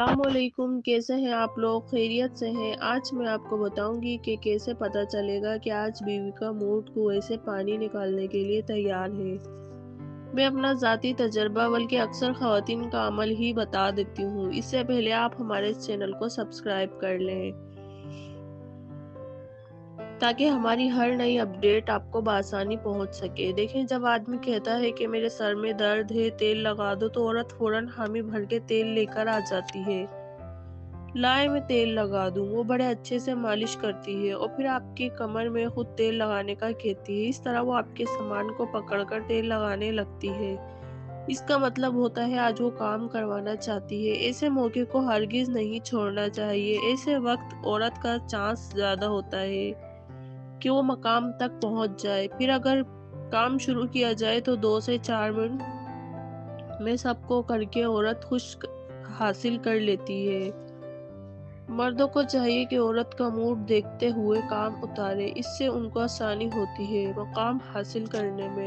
السلام علیکم، کیسے ہیں آپ لوگ؟ خیریت سے ہیں؟ آج میں آپ کو بتاؤں گی کہ کیسے پتہ چلے گا کہ آج بیوی کا موڈ کنویں سے پانی نکالنے کے لیے تیار ہے۔ میں اپنا ذاتی تجربہ بلکہ اکثر خواتین کا عمل ہی بتا دیتی ہوں۔ اس سے پہلے آپ ہمارے اس چینل کو سبسکرائب کر لیں تاکہ ہماری ہر نئی اپڈیٹ آپ کو بآسانی پہنچ سکے۔ دیکھیں، جب آدمی کہتا ہے کہ میرے سر میں درد ہے، تیل لگا دو، تو عورت فوراً حامی بھر کے تیل لے کر آ جاتی ہے۔ لائے میں تیل لگا دوں، وہ بڑے اچھے سے مالش کرتی ہے اور پھر آپ کی کمر میں خود تیل لگانے کا کہتی ہے۔ اس طرح وہ آپ کے سامان کو پکڑ کر تیل لگانے لگتی ہے۔ اس کا مطلب ہوتا ہے آج وہ کام کروانا چاہتی ہے۔ ایسے موقع کو ہرگز نہیں چھوڑنا چاہیے۔ ایسے وقت عورت کا چانس زیادہ ہوتا ہے کہ وہ مقام تک پہنچ جائے۔ پھر اگر کام شروع کیا جائے تو 2 سے 4 منٹ میں سب کو کر کے عورت خوش حاصل کر لیتی ہے۔ مردوں کو چاہیے کہ عورت کا موڈ دیکھتے ہوئے کام اتارے، اس سے ان کو آسانی ہوتی ہے مقام حاصل کرنے میں۔